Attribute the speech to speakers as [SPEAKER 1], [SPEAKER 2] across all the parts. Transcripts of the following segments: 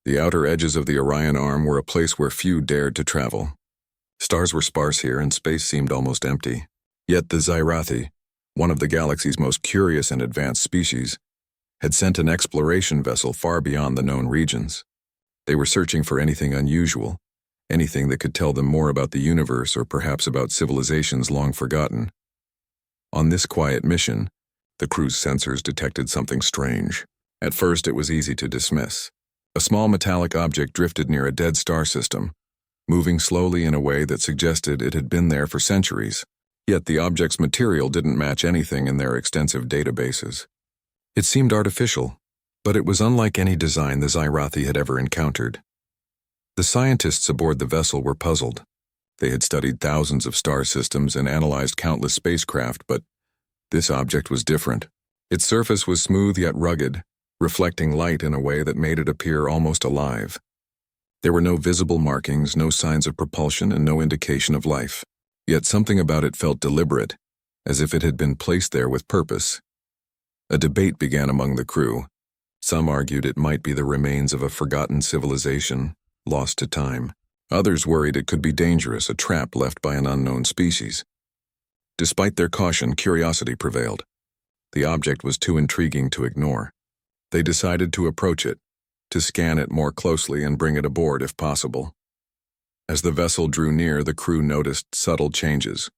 [SPEAKER 1] The outer edges of the Orion Arm were a place where few dared to travel. Stars were sparse here and space seemed almost empty. Yet the Xirathi, one of the galaxy's most curious and advanced species, had sent an exploration vessel far beyond the known regions. They were searching for anything unusual, anything that could tell them more about the universe or perhaps about civilizations long forgotten. On this quiet mission, the crew's sensors detected something strange. At first, it was easy to dismiss. A small metallic object drifted near a dead star system, moving slowly in a way that suggested it had been there for centuries. Yet the object's material didn't match anything in their extensive databases. It seemed artificial, but it was unlike any design the Xirathi had ever encountered. The scientists aboard the vessel were puzzled. They had studied thousands of star systems and analyzed countless spacecraft, but this object was different. Its surface was smooth yet rugged, reflecting light in a way that made it appear almost alive. There were no visible markings, no signs of propulsion, and no indication of life. Yet something about it felt deliberate, as if it had been placed there with purpose. A debate began among the crew. Some argued it might be the remains of a forgotten civilization, lost to time. Others worried it could be dangerous, a trap left by an unknown species. Despite their caution, curiosity prevailed. The object was too intriguing to ignore. They decided to approach it, to scan it more closely and bring it aboard if possible. As the vessel drew near, the crew noticed subtle changes.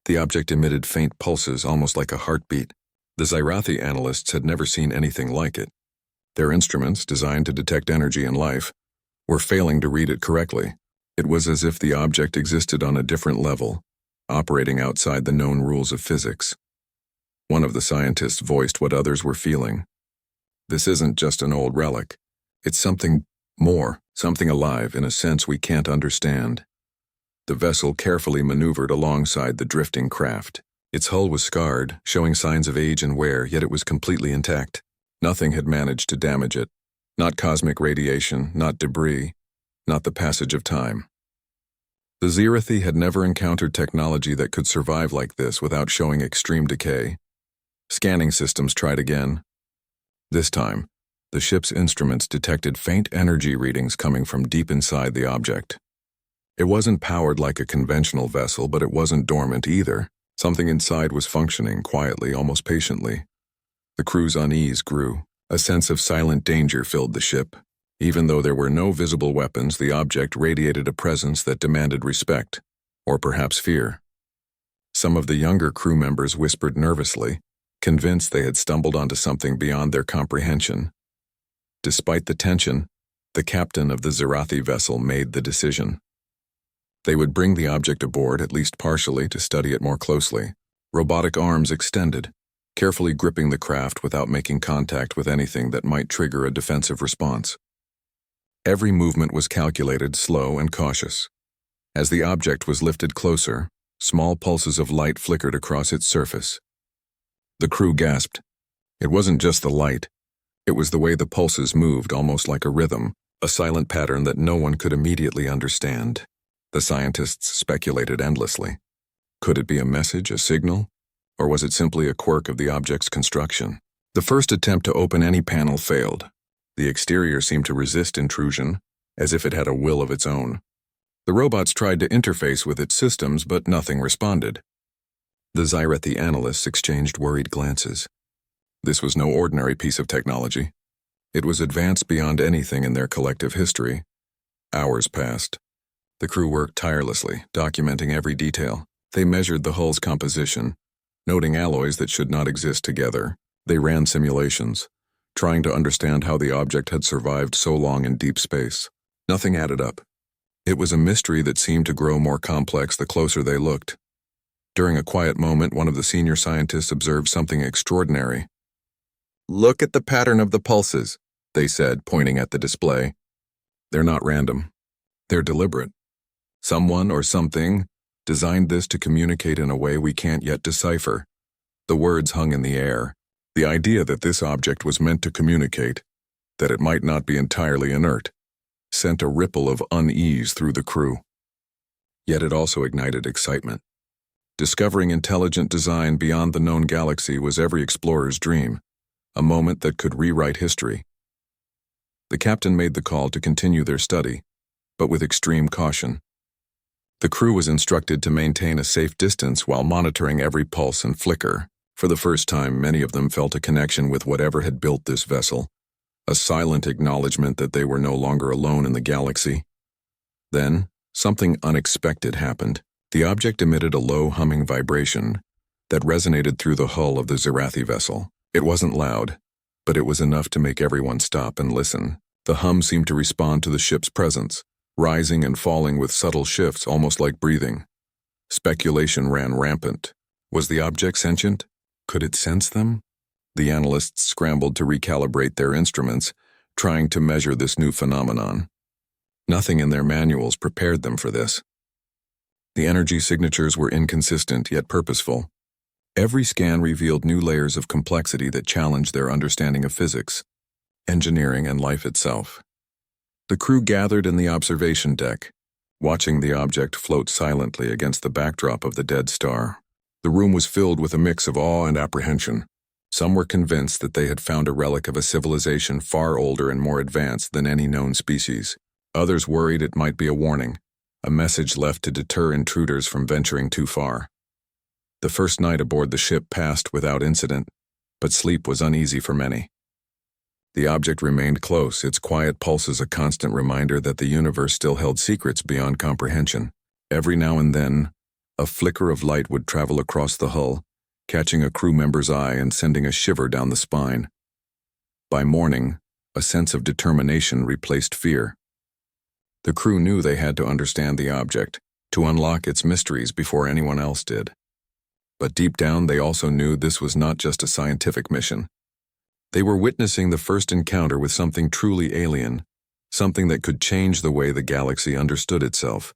[SPEAKER 1] The object emitted faint pulses, almost like a heartbeat. The Xirathi analysts had never seen anything like it. Their instruments, designed to detect energy and life, were failing to read it correctly. It was as if the object existed on a different level, operating outside the known rules of physics. One of the scientists voiced what others were feeling. This isn't just an old relic. It's something more, something alive in a sense we can't understand. The vessel carefully maneuvered alongside the drifting craft. Its hull was scarred, showing signs of age and wear, yet it was completely intact. Nothing had managed to damage it. Not cosmic radiation, not debris, not the passage of time. The Xirathi had never encountered technology that could survive like this without showing extreme decay. Scanning systems tried again. This time, the ship's instruments detected faint energy readings coming from deep inside the object. It wasn't powered like a conventional vessel, but it wasn't dormant either. Something inside was functioning quietly, almost patiently. The crew's unease grew. A sense of silent danger filled the ship. Even though there were no visible weapons, the object radiated a presence that demanded respect, or perhaps fear. Some of the younger crew members whispered nervously, convinced they had stumbled onto something beyond their comprehension. Despite the tension, the captain of the Xirathi vessel made the decision. They would bring the object aboard, at least partially, to study it more closely. Robotic arms extended, carefully gripping the craft without making contact with anything that might trigger a defensive response. Every movement was calculated, slow, and cautious. As the object was lifted closer, small pulses of light flickered across its surface. The crew gasped. It wasn't just the light. It was the way the pulses moved, almost like a rhythm, a silent pattern that no one could immediately understand. The scientists speculated endlessly. Could it be a message, a signal? Or was it simply a quirk of the object's construction? The first attempt to open any panel failed. The exterior seemed to resist intrusion, as if it had a will of its own. The robots tried to interface with its systems, but nothing responded. The Xirathi analysts exchanged worried glances. This was no ordinary piece of technology. It was advanced beyond anything in their collective history. Hours passed. The crew worked tirelessly, documenting every detail. They measured the hull's composition, noting alloys that should not exist together. They ran simulations, trying to understand how the object had survived so long in deep space. Nothing added up. It was a mystery that seemed to grow more complex the closer they looked. During a quiet moment, one of the senior scientists observed something extraordinary. "Look at the pattern of the pulses," they said, pointing at the display. "They're not random. They're deliberate. Someone or something designed this to communicate in a way we can't yet decipher." The words hung in the air. The idea that this object was meant to communicate, that it might not be entirely inert, sent a ripple of unease through the crew. Yet it also ignited excitement. Discovering intelligent design beyond the known galaxy was every explorer's dream, a moment that could rewrite history. The captain made the call to continue their study, but with extreme caution. The crew was instructed to maintain a safe distance while monitoring every pulse and flicker. For the first time, many of them felt a connection with whatever had built this vessel, a silent acknowledgement that they were no longer alone in the galaxy. Then, something unexpected happened. The object emitted a low humming vibration that resonated through the hull of the Zirathi vessel. It wasn't loud, but it was enough to make everyone stop and listen. The hum seemed to respond to the ship's presence, rising and falling with subtle shifts almost like breathing. Speculation ran rampant. Was the object sentient? Could it sense them? The analysts scrambled to recalibrate their instruments, trying to measure this new phenomenon. Nothing in their manuals prepared them for this. The energy signatures were inconsistent yet purposeful. Every scan revealed new layers of complexity that challenged their understanding of physics, engineering, and life itself. The crew gathered in the observation deck, watching the object float silently against the backdrop of the dead star. The room was filled with a mix of awe and apprehension. Some were convinced that they had found a relic of a civilization far older and more advanced than any known species. Others worried it might be a warning, a message left to deter intruders from venturing too far. The first night aboard the ship passed without incident, but sleep was uneasy for many. The object remained close, its quiet pulses a constant reminder that the universe still held secrets beyond comprehension. Every now and then, a flicker of light would travel across the hull, catching a crew member's eye and sending a shiver down the spine. By morning, a sense of determination replaced fear. The crew knew they had to understand the object, to unlock its mysteries before anyone else did. But deep down, they also knew this was not just a scientific mission. They were witnessing the first encounter with something truly alien, something that could change the way the galaxy understood itself.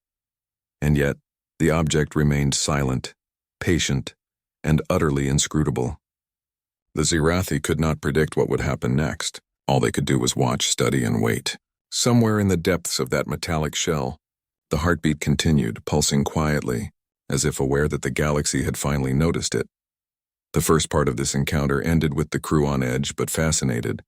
[SPEAKER 1] And yet, the object remained silent, patient, and utterly inscrutable. The Zirathi could not predict what would happen next. All they could do was watch, study, and wait. Somewhere in the depths of that metallic shell, the heartbeat continued, pulsing quietly, as if aware that the galaxy had finally noticed it. The first part of this encounter ended with the crew on edge but fascinated.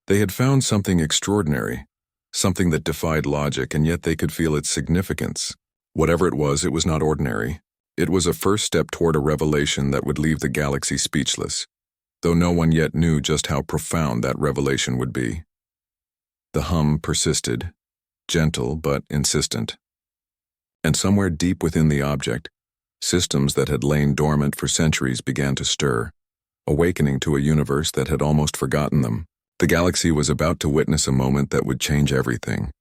[SPEAKER 1] They had found something extraordinary, something that defied logic, and yet they could feel its significance. Whatever it was not ordinary. It was a first step toward a revelation that would leave the galaxy speechless, though no one yet knew just how profound that revelation would be. The hum persisted, gentle but insistent. And somewhere deep within the object, systems that had lain dormant for centuries began to stir, awakening to a universe that had almost forgotten them. The galaxy was about to witness a moment that would change everything.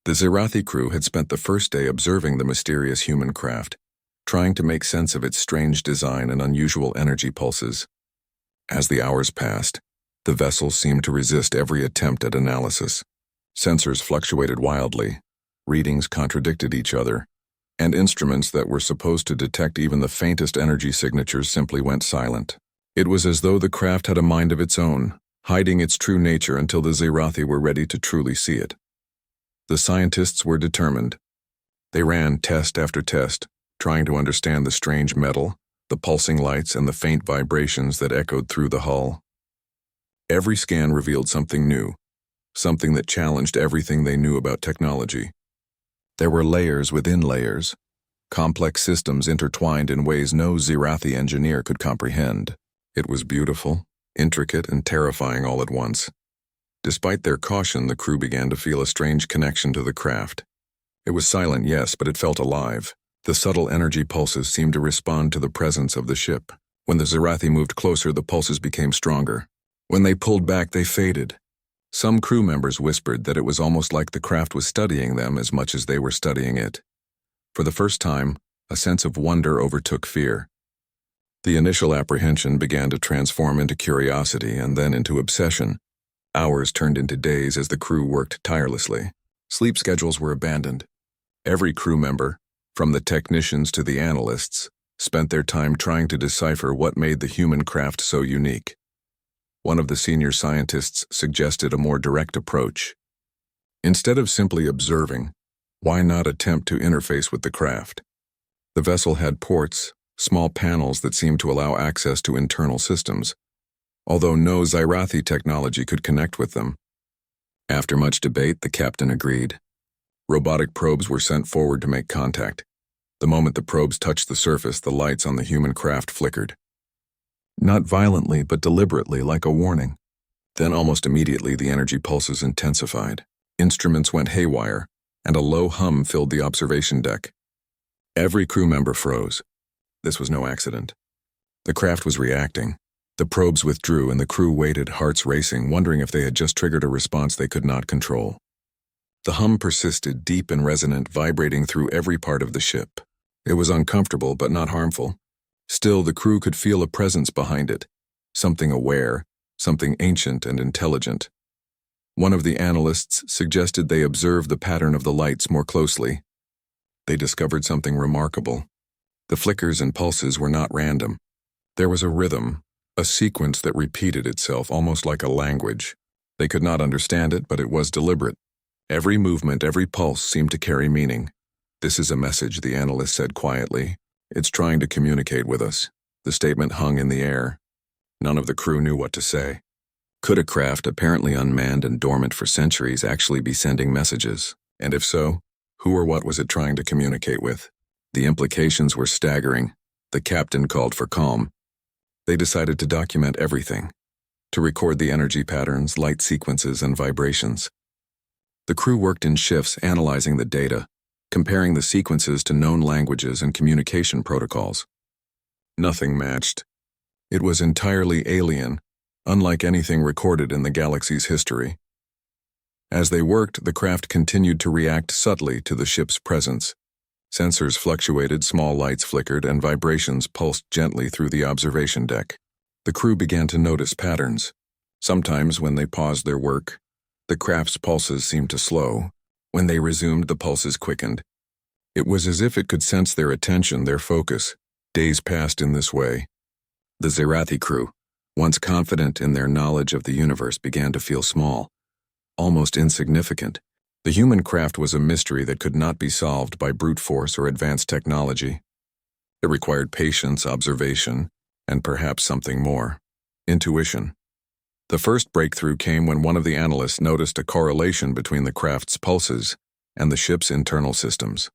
[SPEAKER 1] The Zirathi crew had spent the first day observing the mysterious human craft, trying to make sense of its strange design and unusual energy pulses. As the hours passed, the vessel seemed to resist every attempt at analysis. Sensors fluctuated wildly, readings contradicted each other, and instruments that were supposed to detect even the faintest energy signatures simply went silent. It was as though the craft had a mind of its own, hiding its true nature until the Zirathi were ready to truly see it. The scientists were determined. They ran test after test, trying to understand the strange metal, the pulsing lights, and the faint vibrations that echoed through the hull. Every scan revealed something new, something that challenged everything they knew about technology. There were layers within layers, complex systems intertwined in ways no Zirathi engineer could comprehend. It was beautiful, intricate, and terrifying all at once. Despite their caution, the crew began to feel a strange connection to the craft. It was silent, yes, but it felt alive. The subtle energy pulses seemed to respond to the presence of the ship. When the Zirathi moved closer, the pulses became stronger. When they pulled back, they faded. Some crew members whispered that it was almost like the craft was studying them as much as they were studying it. For the first time, a sense of wonder overtook fear. The initial apprehension began to transform into curiosity and then into obsession. Hours turned into days as the crew worked tirelessly. Sleep schedules were abandoned. Every crew member, from the technicians to the analysts, spent their time trying to decipher what made the human craft so unique. One of the senior scientists suggested a more direct approach. Instead of simply observing, why not attempt to interface with the craft? The vessel had ports, small panels that seemed to allow access to internal systems, although no Zirathi technology could connect with them. After much debate, the captain agreed. Robotic probes were sent forward to make contact. The moment the probes touched the surface, the lights on the human craft flickered. Not violently, but deliberately, like a warning. Then almost immediately the energy pulses intensified. Instruments went haywire, and a low hum filled the observation deck. Every crew member froze. This was no accident. The craft was reacting. The probes withdrew and the crew waited, hearts racing, wondering if they had just triggered a response they could not control. The hum persisted, deep and resonant, vibrating through every part of the ship. It was uncomfortable but not harmful. Still, the crew could feel a presence behind it. Something aware, something ancient and intelligent. One of the analysts suggested they observe the pattern of the lights more closely. They discovered something remarkable. The flickers and pulses were not random. There was a rhythm, a sequence that repeated itself almost like a language. They could not understand it, but it was deliberate. Every movement, every pulse seemed to carry meaning. "This is a message," the analyst said quietly. "It's trying to communicate with us." The statement hung in the air. None of the crew knew what to say. Could a craft apparently unmanned and dormant for centuries actually be sending messages? And if so, who or what was it trying to communicate with? The implications were staggering. The captain called for calm. They decided to document everything, to record the energy patterns, light sequences, and vibrations. The crew worked in shifts analyzing the data, comparing the sequences to known languages and communication protocols. Nothing matched. It was entirely alien, unlike anything recorded in the galaxy's history. As they worked, the craft continued to react subtly to the ship's presence. Sensors fluctuated, small lights flickered, and vibrations pulsed gently through the observation deck. The crew began to notice patterns. Sometimes, when they paused their work, the craft's pulses seemed to slow. When they resumed, the pulses quickened. It was as if it could sense their attention, their focus. Days passed in this way. The Zirathi crew, once confident in their knowledge of the universe, began to feel small, almost insignificant. The human craft was a mystery that could not be solved by brute force or advanced technology. It required patience, observation, and perhaps something more: intuition. The first breakthrough came when one of the analysts noticed a correlation between the craft's pulses and the ship's internal systems.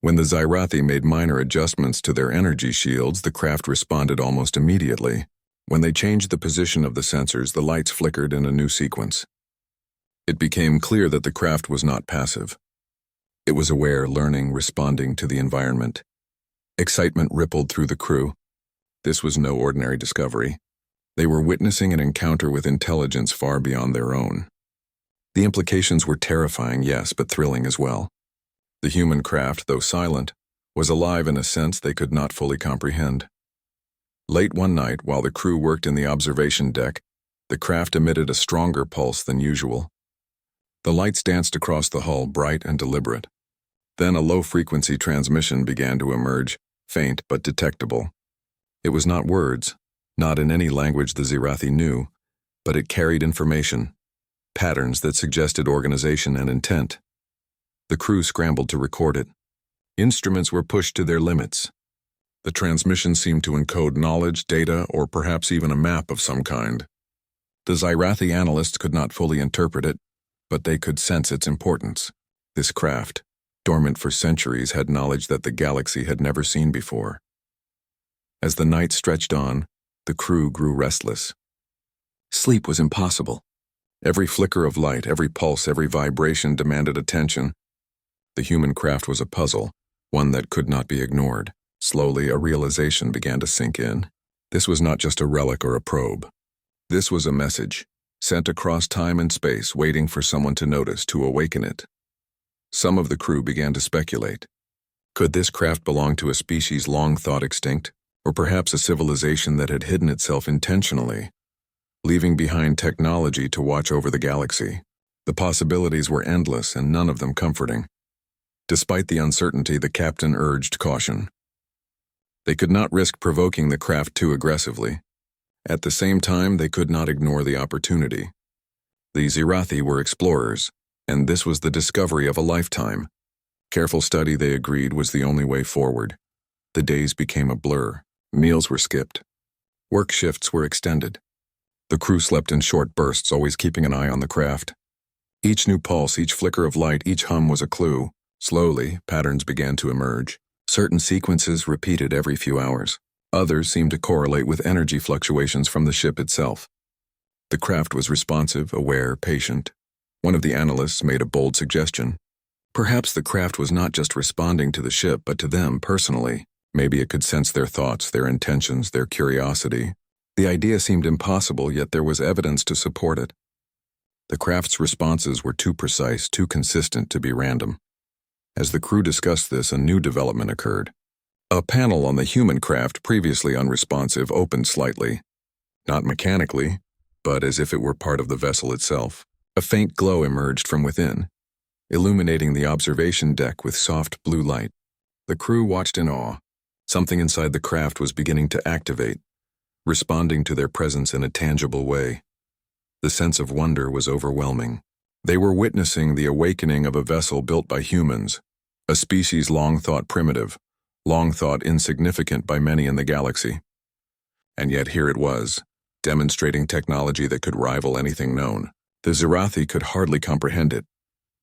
[SPEAKER 1] When the Zirathi made minor adjustments to their energy shields, the craft responded almost immediately. When they changed the position of the sensors, the lights flickered in a new sequence. It became clear that the craft was not passive. It was aware, learning, responding to the environment. Excitement rippled through the crew. This was no ordinary discovery. They were witnessing an encounter with intelligence far beyond their own. The implications were terrifying, yes, but thrilling as well. The human craft, though silent, was alive in a sense they could not fully comprehend. Late one night, while the crew worked in the observation deck, the craft emitted a stronger pulse than usual. The lights danced across the hull, bright and deliberate. Then a low-frequency transmission began to emerge, faint but detectable. It was not words, not in any language the Zirathi knew, but it carried information, patterns that suggested organization and intent. The crew scrambled to record it. Instruments were pushed to their limits. The transmission seemed to encode knowledge, data, or perhaps even a map of some kind. The Zirathi analysts could not fully interpret it, but they could sense its importance. This craft, dormant for centuries, had knowledge that the galaxy had never seen before. As the night stretched on, the crew grew restless. Sleep was impossible. Every flicker of light, every pulse, every vibration demanded attention. The human craft was a puzzle, one that could not be ignored. Slowly, a realization began to sink in. This was not just a relic or a probe. This was a message, sent across time and space, waiting for someone to notice, to awaken it. Some of the crew began to speculate. Could this craft belong to a species long thought extinct, or perhaps a civilization that had hidden itself intentionally, leaving behind technology to watch over the galaxy? The possibilities were endless and none of them comforting. Despite the uncertainty, the captain urged caution. They could not risk provoking the craft too aggressively. At the same time, they could not ignore the opportunity. The Zirathi were explorers, and this was the discovery of a lifetime. Careful study, they agreed, was the only way forward. The days became a blur. Meals were skipped. Work shifts were extended. The crew slept in short bursts, always keeping an eye on the craft. Each new pulse, each flicker of light, each hum was a clue. Slowly, patterns began to emerge. Certain sequences repeated every few hours. Others seemed to correlate with energy fluctuations from the ship itself. The craft was responsive, aware, patient. One of the analysts made a bold suggestion. Perhaps the craft was not just responding to the ship, but to them personally. Maybe it could sense their thoughts, their intentions, their curiosity. The idea seemed impossible, yet there was evidence to support it. The craft's responses were too precise, too consistent to be random. As the crew discussed this, a new development occurred. A panel on the human craft, previously unresponsive, opened slightly. Not mechanically, but as if it were part of the vessel itself. A faint glow emerged from within, illuminating the observation deck with soft blue light. The crew watched in awe. Something inside the craft was beginning to activate, responding to their presence in a tangible way. The sense of wonder was overwhelming. They were witnessing the awakening of a vessel built by humans, a species long thought primitive, long thought insignificant by many in the galaxy. And yet here it was, demonstrating technology that could rival anything known. The Zirathi could hardly comprehend it.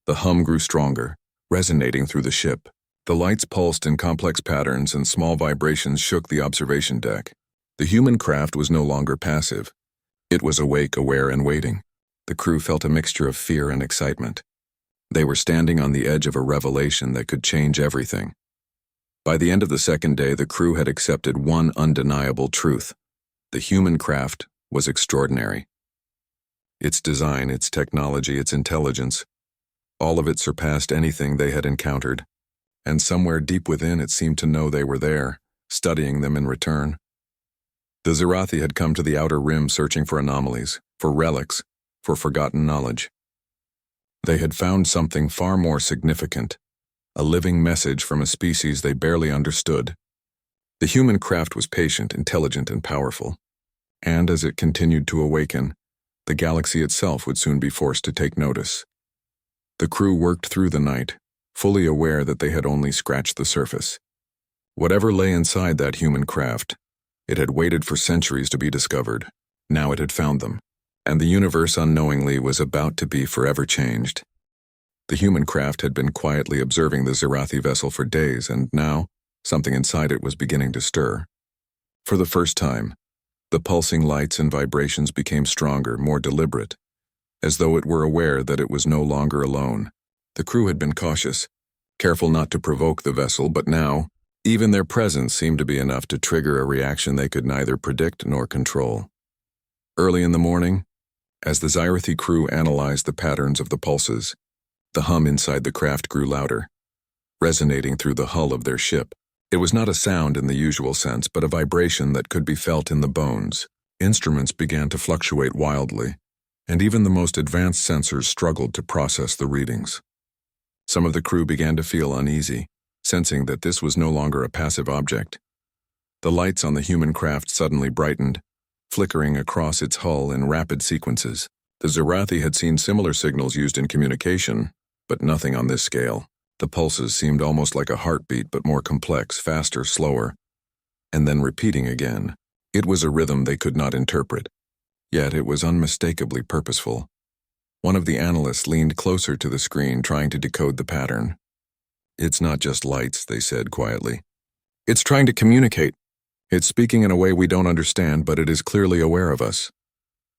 [SPEAKER 1] The hum grew stronger, resonating through the ship. The lights pulsed in complex patterns and small vibrations shook the observation deck. The human craft was no longer passive. It was awake, aware, and waiting. The crew felt a mixture of fear and excitement. They were standing on the edge of a revelation that could change everything. By the end of the second day, the crew had accepted one undeniable truth. The human craft was extraordinary. Its design, its technology, its intelligence, all of it surpassed anything they had encountered. And somewhere deep within it seemed to know they were there, studying them in return. The Zirathi had come to the outer rim searching for anomalies, for relics, for forgotten knowledge. They had found something far more significant, a living message from a species they barely understood. The human craft was patient, intelligent, and powerful. And as it continued to awaken, the galaxy itself would soon be forced to take notice. The crew worked through the night, fully aware that they had only scratched the surface. Whatever lay inside that human craft, it had waited for centuries to be discovered. Now it had found them, and the universe unknowingly was about to be forever changed. The human craft had been quietly observing the Zirathi vessel for days, and now something inside it was beginning to stir. For the first time, the pulsing lights and vibrations became stronger, more deliberate, as though it were aware that it was no longer alone. The crew had been cautious, careful not to provoke the vessel, but now, even their presence seemed to be enough to trigger a reaction they could neither predict nor control. Early in the morning, as the Zirathi crew analyzed the patterns of the pulses, the hum inside the craft grew louder, resonating through the hull of their ship. It was not a sound in the usual sense, but a vibration that could be felt in the bones. Instruments began to fluctuate wildly, and even the most advanced sensors struggled to process the readings. Some of the crew began to feel uneasy, sensing that this was no longer a passive object. The lights on the human craft suddenly brightened, flickering across its hull in rapid sequences. The Zirathi had seen similar signals used in communication, but nothing on this scale. The pulses seemed almost like a heartbeat, but more complex, faster, slower, and then repeating again. It was a rhythm they could not interpret, yet it was unmistakably purposeful. One of the analysts leaned closer to the screen, trying to decode the pattern. "It's not just lights," they said quietly. "It's trying to communicate. It's speaking in a way we don't understand, but it is clearly aware of us."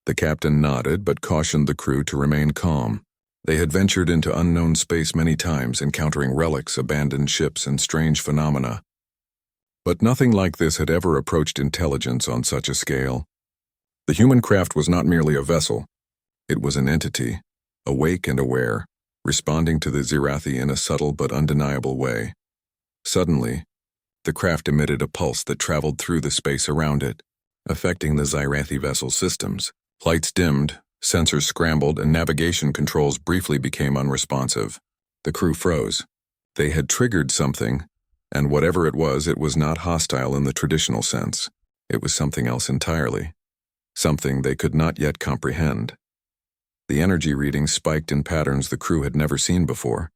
[SPEAKER 1] The captain nodded, but cautioned the crew to remain calm. They had ventured into unknown space many times, encountering relics, abandoned ships, and strange phenomena. But nothing like this had ever approached intelligence on such a scale. The human craft was not merely a vessel. It was an entity, awake and aware, responding to the Zirathi in a subtle but undeniable way. Suddenly, the craft emitted a pulse that traveled through the space around it, affecting the Zirathi vessel's systems. Lights dimmed, sensors scrambled, and navigation controls briefly became unresponsive. The crew froze. They had triggered something, and whatever it was not hostile in the traditional sense. It was something else entirely. Something they could not yet comprehend. The energy readings spiked in patterns the crew had never seen before.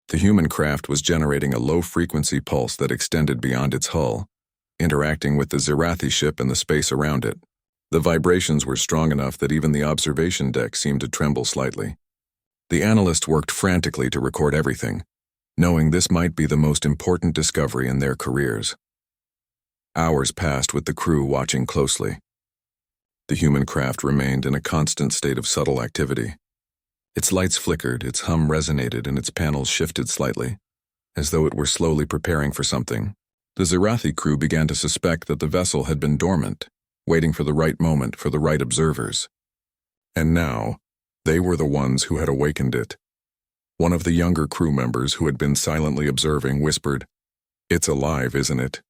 [SPEAKER 1] The human craft was generating a low-frequency pulse that extended beyond its hull, interacting with the Zirathi ship and the space around it. The vibrations were strong enough that even the observation deck seemed to tremble slightly. The analysts worked frantically to record everything, knowing this might be the most important discovery in their careers. Hours passed with the crew watching closely. The human craft remained in a constant state of subtle activity. Its lights flickered, its hum resonated, and its panels shifted slightly, as though it were slowly preparing for something. The Zirathi crew began to suspect that the vessel had been dormant, waiting for the right moment for the right observers. And now, they were the ones who had awakened it. One of the younger crew members who had been silently observing whispered, "It's alive, isn't it?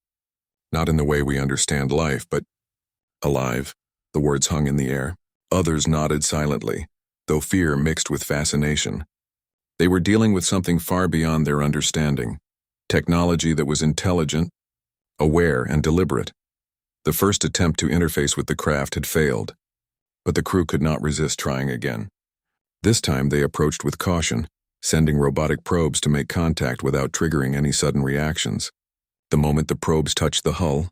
[SPEAKER 1] Not in the way we understand life, but alive." The words hung in the air. Others nodded silently, though fear mixed with fascination. They were dealing with something far beyond their understanding, technology that was intelligent, aware, and deliberate. The first attempt to interface with the craft had failed, but the crew could not resist trying again. This time they approached with caution, sending robotic probes to make contact without triggering any sudden reactions. The moment the probes touched the hull,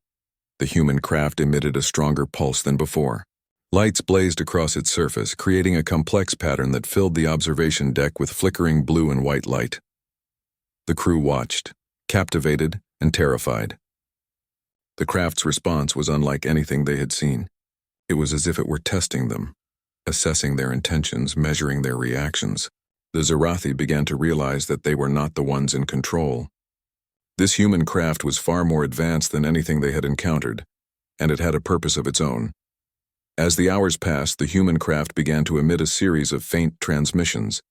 [SPEAKER 1] the human craft emitted a stronger pulse than before. Lights blazed across its surface, creating a complex pattern that filled the observation deck with flickering blue and white light. The crew watched, captivated and terrified. The craft's response was unlike anything they had seen. It was as if it were testing them, assessing their intentions, measuring their reactions. The Zirathi began to realize that they were not the ones in control. This human craft was far more advanced than anything they had encountered, and it had a purpose of its own. As the hours passed, the human craft began to emit a series of faint transmissions.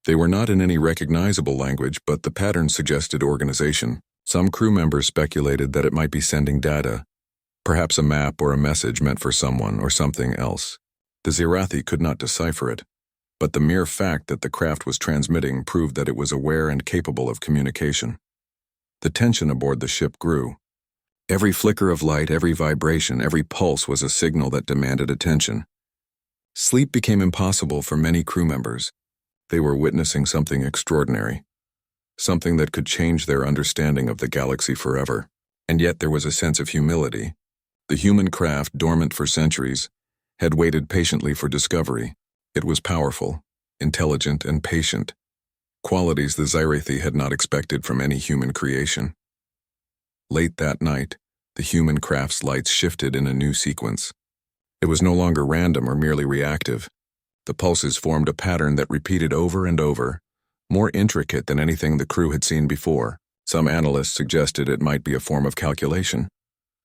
[SPEAKER 1] They were not in any recognizable language, but the pattern suggested organization. Some crew members speculated that it might be sending data, perhaps a map or a message meant for someone or something else. The Zirathi could not decipher it, but the mere fact that the craft was transmitting proved that it was aware and capable of communication. The tension aboard the ship grew. Every flicker of light, every vibration, every pulse was a signal that demanded attention. Sleep became impossible for many crew members. They were witnessing something extraordinary, something that could change their understanding of the galaxy forever. And yet there was a sense of humility. The human craft, dormant for centuries, had waited patiently for discovery. It was powerful, intelligent, and patient, qualities the Zirathi had not expected from any human creation. Late that night, the human craft's lights shifted in a new sequence. It was no longer random or merely reactive. The pulses formed a pattern that repeated over and over, more intricate than anything the crew had seen before. Some analysts suggested it might be a form of calculation,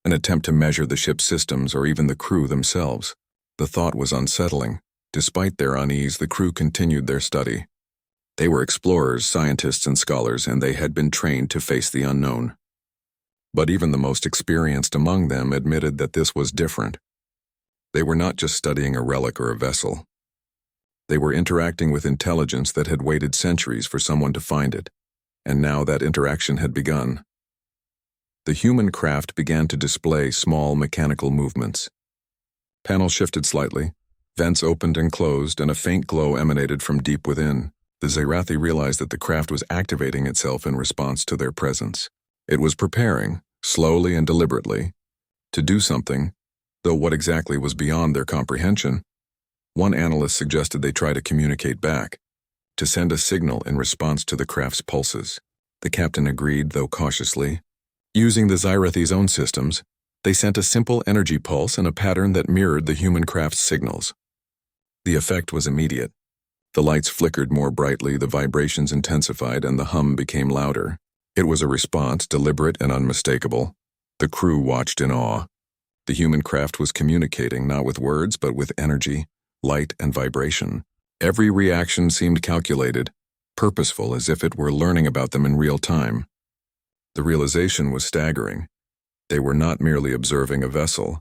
[SPEAKER 1] an attempt to measure the ship's systems or even the crew themselves. The thought was unsettling. Despite their unease, the crew continued their study. They were explorers, scientists, and scholars, and they had been trained to face the unknown. But even the most experienced among them admitted that this was different. They were not just studying a relic or a vessel. They were interacting with intelligence that had waited centuries for someone to find it, and now that interaction had begun. The human craft began to display small mechanical movements. Panels shifted slightly, vents opened and closed, and a faint glow emanated from deep within. The Zirathi realized that the craft was activating itself in response to their presence. It was preparing, slowly and deliberately, to do something, though what exactly was beyond their comprehension. One analyst suggested they try to communicate back, to send a signal in response to the craft's pulses. The captain agreed, though cautiously. Using the Zirathi's own systems, they sent a simple energy pulse in a pattern that mirrored the human craft's signals. The effect was immediate. The lights flickered more brightly, the vibrations intensified, and the hum became louder. It was a response, deliberate and unmistakable. The crew watched in awe. The human craft was communicating not with words, but with energy, light, and vibration. Every reaction seemed calculated, purposeful, as if it were learning about them in real time. The realization was staggering. They were not merely observing a vessel.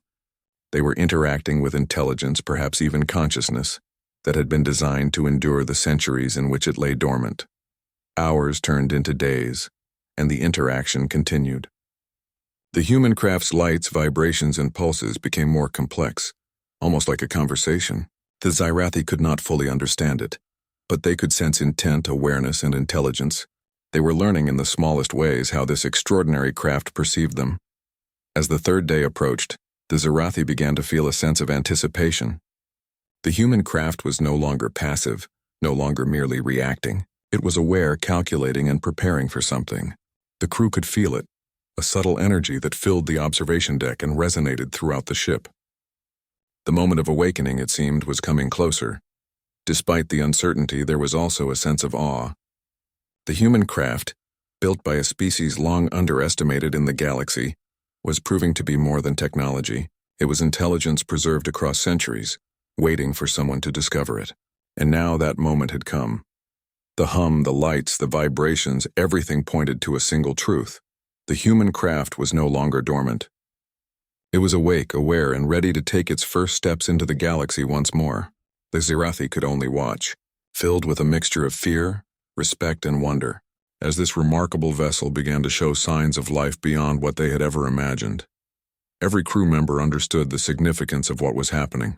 [SPEAKER 1] They were interacting with intelligence, perhaps even consciousness, that had been designed to endure the centuries in which it lay dormant. Hours turned into days, and the interaction continued. The human craft's lights, vibrations, and pulses became more complex, almost like a conversation. The Zirathi could not fully understand it, but they could sense intent, awareness, and intelligence. They were learning in the smallest ways how this extraordinary craft perceived them. As the third day approached, the Zirathi began to feel a sense of anticipation. The human craft was no longer passive, no longer merely reacting. It was aware, calculating, and preparing for something. The crew could feel it, a subtle energy that filled the observation deck and resonated throughout the ship. The moment of awakening, it seemed, was coming closer. Despite the uncertainty, there was also a sense of awe. The human craft, built by a species long underestimated in the galaxy, was proving to be more than technology. It was intelligence preserved across centuries, waiting for someone to discover it. And now that moment had come. The hum, the lights, the vibrations, everything pointed to a single truth. The human craft was no longer dormant. It was awake, aware, and ready to take its first steps into the galaxy once more. The Zirathi could only watch, filled with a mixture of fear, respect, and wonder, as this remarkable vessel began to show signs of life beyond what they had ever imagined. Every crew member understood the significance of what was happening.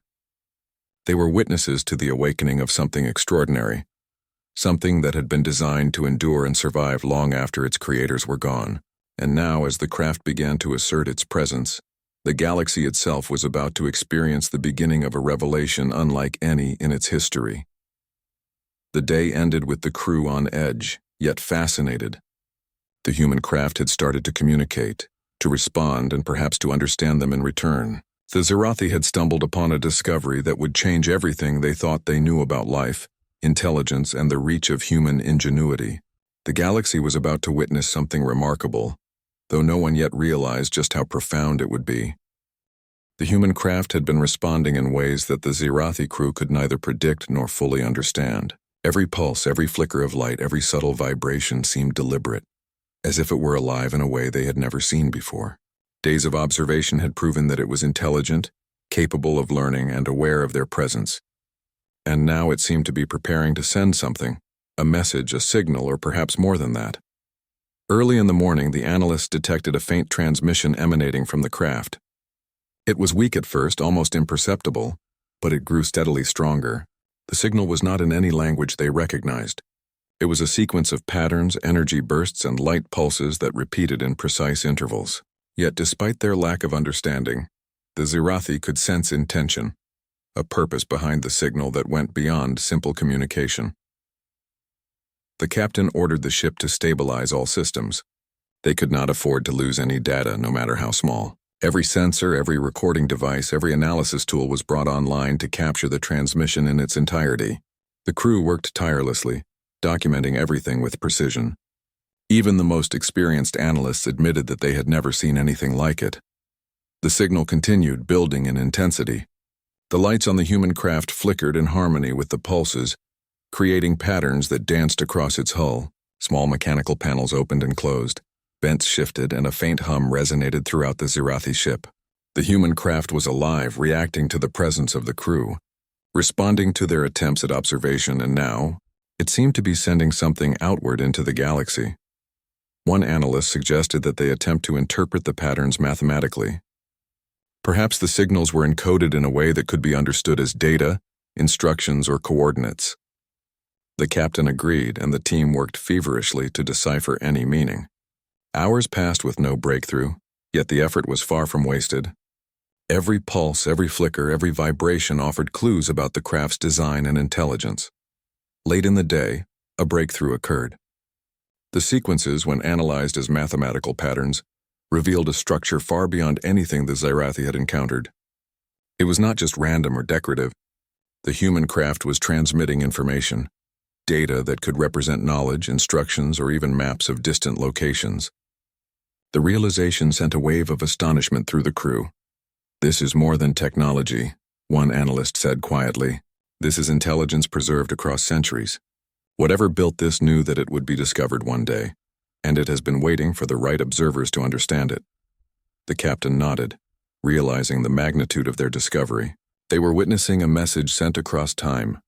[SPEAKER 1] They were witnesses to the awakening of something extraordinary, something that had been designed to endure and survive long after its creators were gone. And now, as the craft began to assert its presence, the galaxy itself was about to experience the beginning of a revelation unlike any in its history. The day ended with the crew on edge, yet fascinated. The human craft had started to communicate, to respond, and perhaps to understand them in return. The Zirathi had stumbled upon a discovery that would change everything they thought they knew about life, intelligence, and the reach of human ingenuity. The galaxy was about to witness something remarkable, though no one yet realized just how profound it would be. The human craft had been responding in ways that the Zirathi crew could neither predict nor fully understand. Every pulse, every flicker of light, every subtle vibration seemed deliberate, as if it were alive in a way they had never seen before. Days of observation had proven that it was intelligent, capable of learning, and aware of their presence. And now it seemed to be preparing to send something, a message, a signal, or perhaps more than that. Early in the morning, the analysts detected a faint transmission emanating from the craft. It was weak at first, almost imperceptible, but it grew steadily stronger. The signal was not in any language they recognized. It was a sequence of patterns, energy bursts, and light pulses that repeated in precise intervals. Yet despite their lack of understanding, the Zirathi could sense intention, a purpose behind the signal that went beyond simple communication. The captain ordered the ship to stabilize all systems. They could not afford to lose any data, no matter how small. Every sensor, every recording device, every analysis tool was brought online to capture the transmission in its entirety. The crew worked tirelessly, documenting everything with precision. Even the most experienced analysts admitted that they had never seen anything like it. The signal continued, building in intensity. The lights on the human craft flickered in harmony with the pulses, creating patterns that danced across its hull. Small mechanical panels opened and closed, vents shifted, and a faint hum resonated throughout the Zirathi ship. The human craft was alive, reacting to the presence of the crew, responding to their attempts at observation, and now, it seemed to be sending something outward into the galaxy. One analyst suggested that they attempt to interpret the patterns mathematically. Perhaps the signals were encoded in a way that could be understood as data, instructions, or coordinates. The captain agreed, and the team worked feverishly to decipher any meaning. Hours passed with no breakthrough, yet the effort was far from wasted. Every pulse, every flicker, every vibration offered clues about the craft's design and intelligence. Late in the day, a breakthrough occurred. The sequences, when analyzed as mathematical patterns, revealed a structure far beyond anything the Zirathi had encountered. It was not just random or decorative. The human craft was transmitting information, data that could represent knowledge, instructions, or even maps of distant locations. The realization sent a wave of astonishment through the crew. "This is more than technology," one analyst said quietly. "This is intelligence preserved across centuries. Whatever built this knew that it would be discovered one day, and it has been waiting for the right observers to understand it." The captain nodded, realizing the magnitude of their discovery. They were witnessing a message sent across time,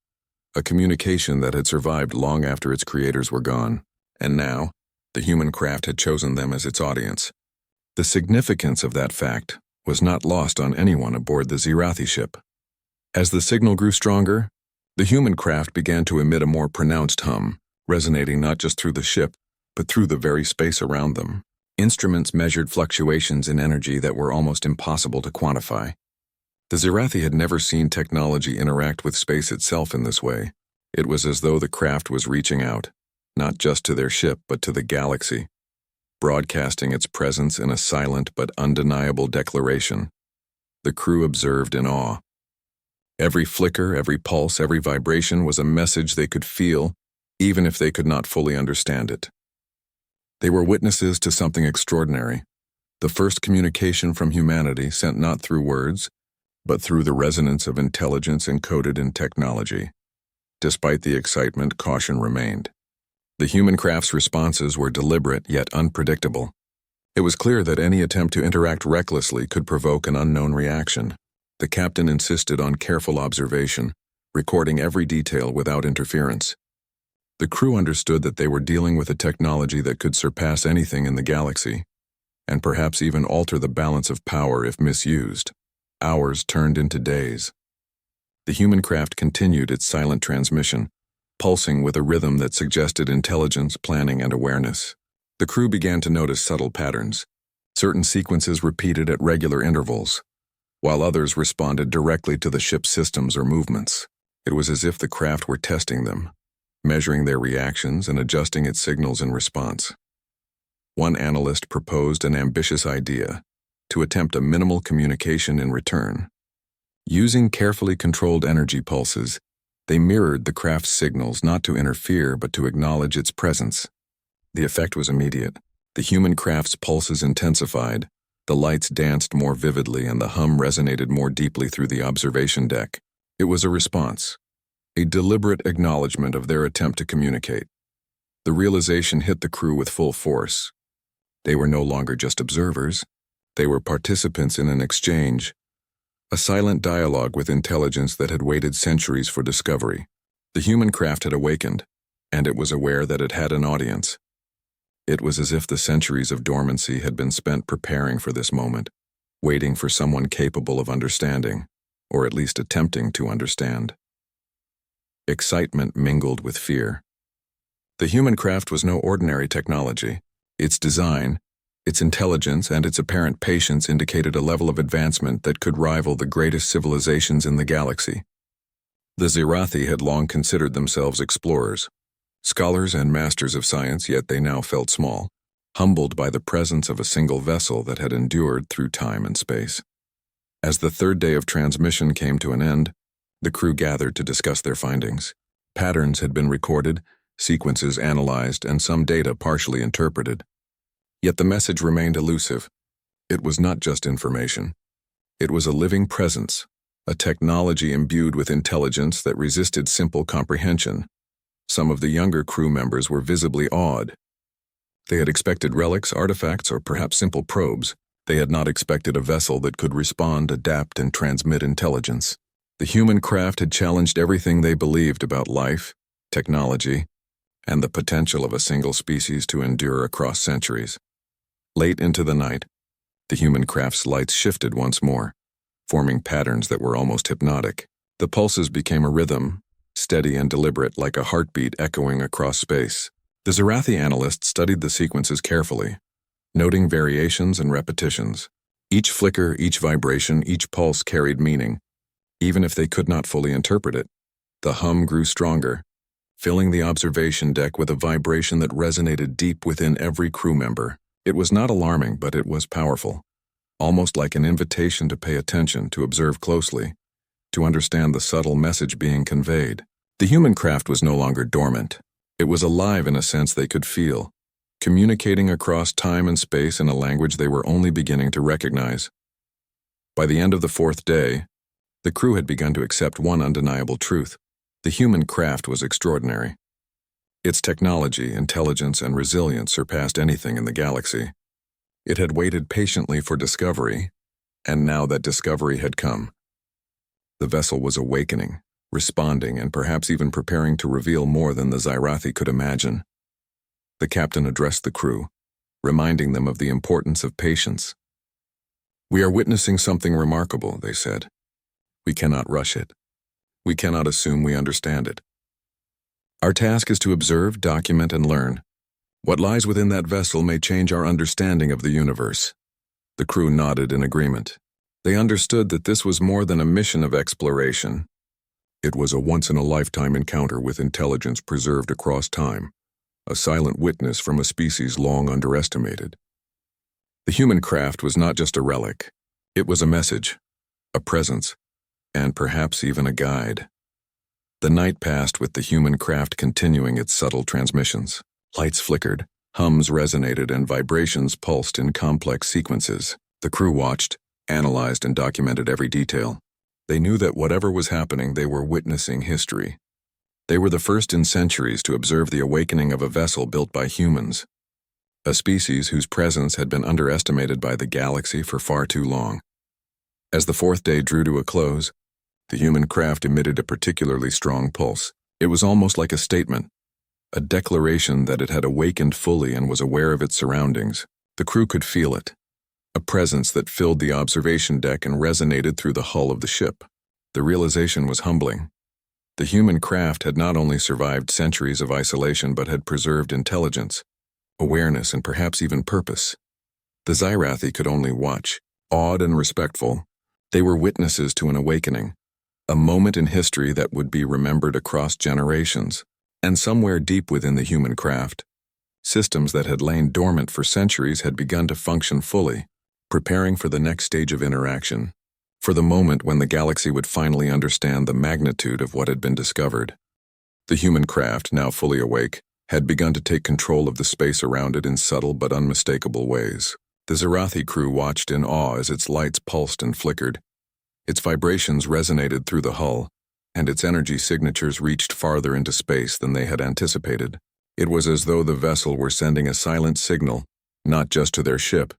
[SPEAKER 1] a communication that had survived long after its creators were gone, and now, the human craft had chosen them as its audience. The significance of that fact was not lost on anyone aboard the Zirathi ship. As the signal grew stronger, the human craft began to emit a more pronounced hum, resonating not just through the ship, but through the very space around them. Instruments measured fluctuations in energy that were almost impossible to quantify. The Zirathi had never seen technology interact with space itself in this way. It was as though the craft was reaching out, not just to their ship but to the galaxy, broadcasting its presence in a silent but undeniable declaration. The crew observed in awe. Every flicker, every pulse, every vibration was a message they could feel, even if they could not fully understand it. They were witnesses to something extraordinary, the first communication from humanity sent not through words, but through the resonance of intelligence encoded in technology. Despite the excitement, caution remained. The human craft's responses were deliberate yet unpredictable. It was clear that any attempt to interact recklessly could provoke an unknown reaction. The captain insisted on careful observation, recording every detail without interference. The crew understood that they were dealing with a technology that could surpass anything in the galaxy, and perhaps even alter the balance of power if misused. Hours turned into days. The human craft continued its silent transmission, pulsing with a rhythm that suggested intelligence, planning, and awareness. The crew began to notice subtle patterns. Certain sequences repeated at regular intervals, while others responded directly to the ship's systems or movements. It was as if the craft were testing them, measuring their reactions and adjusting its signals in response. One analyst proposed an ambitious idea: to attempt a minimal communication in return. Using carefully controlled energy pulses, they mirrored the craft's signals not to interfere but to acknowledge its presence. The effect was immediate. The human craft's pulses intensified, the lights danced more vividly, and the hum resonated more deeply through the observation deck. It was a response, a deliberate acknowledgement of their attempt to communicate. The realization hit the crew with full force. They were no longer just observers. They were participants in an exchange, a silent dialogue with intelligence that had waited centuries for discovery. The human craft had awakened, and it was aware that it had an audience. It was as if the centuries of dormancy had been spent preparing for this moment, waiting for someone capable of understanding, or at least attempting to understand. Excitement mingled with fear. The human craft was no ordinary technology. Its design, its intelligence, and its apparent patience indicated a level of advancement that could rival the greatest civilizations in the galaxy. The Zirathi had long considered themselves explorers, scholars and masters of science, yet they now felt small, humbled by the presence of a single vessel that had endured through time and space. As the third day of transmission came to an end, the crew gathered to discuss their findings. Patterns had been recorded, sequences analyzed, and some data partially interpreted. Yet the message remained elusive. It was not just information. It was a living presence, a technology imbued with intelligence that resisted simple comprehension. Some of the younger crew members were visibly awed. They had expected relics, artifacts, or perhaps simple probes. They had not expected a vessel that could respond, adapt, and transmit intelligence. The human craft had challenged everything they believed about life, technology, and the potential of a single species to endure across centuries. Late into the night, the human craft's lights shifted once more, forming patterns that were almost hypnotic. The pulses became a rhythm, steady and deliberate, like a heartbeat echoing across space. The Zirathi analyst studied the sequences carefully, noting variations and repetitions. Each flicker, each vibration, each pulse carried meaning, even if they could not fully interpret it. The hum grew stronger, filling the observation deck with a vibration that resonated deep within every crew member. It was not alarming, but it was powerful, almost like an invitation to pay attention, to observe closely, to understand the subtle message being conveyed. The human craft was no longer dormant. It was alive in a sense they could feel, communicating across time and space in a language they were only beginning to recognize. By the end of the fourth day, the crew had begun to accept one undeniable truth: the human craft was extraordinary. Its technology, intelligence, and resilience surpassed anything in the galaxy. It had waited patiently for discovery, and now that discovery had come, the vessel was awakening, responding, and perhaps even preparing to reveal more than the Zirathi could imagine. The captain addressed the crew, reminding them of the importance of patience. "We are witnessing something remarkable," they said. "We cannot rush it. We cannot assume we understand it. Our task is to observe, document, and learn. What lies within that vessel may change our understanding of the universe." The crew nodded in agreement. They understood that this was more than a mission of exploration. It was a once-in-a-lifetime encounter with intelligence preserved across time, a silent witness from a species long underestimated. The human craft was not just a relic. It was a message, a presence, and perhaps even a guide. The night passed with the human craft continuing its subtle transmissions. Lights flickered, hums resonated, and vibrations pulsed in complex sequences. The crew watched, analyzed, and documented every detail. They knew that whatever was happening, they were witnessing history. They were the first in centuries to observe the awakening of a vessel built by humans, a species whose presence had been underestimated by the galaxy for far too long. As the fourth day drew to a close, the human craft emitted a particularly strong pulse. It was almost like a statement, a declaration that it had awakened fully and was aware of its surroundings. The crew could feel it, a presence that filled the observation deck and resonated through the hull of the ship. The realization was humbling. The human craft had not only survived centuries of isolation but had preserved intelligence, awareness, and perhaps even purpose. The Xyrathi could only watch, awed and respectful. They were witnesses to an awakening, a moment in history that would be remembered across generations. And somewhere deep within the human craft, systems that had lain dormant for centuries had begun to function fully, preparing for the next stage of interaction, for the moment when the galaxy would finally understand the magnitude of what had been discovered. The human craft, now fully awake, had begun to take control of the space around it in subtle but unmistakable ways. The Xyrathi crew watched in awe as its lights pulsed and flickered. Its vibrations resonated through the hull, and its energy signatures reached farther into space than they had anticipated. It was as though the vessel were sending a silent signal, not just to their ship,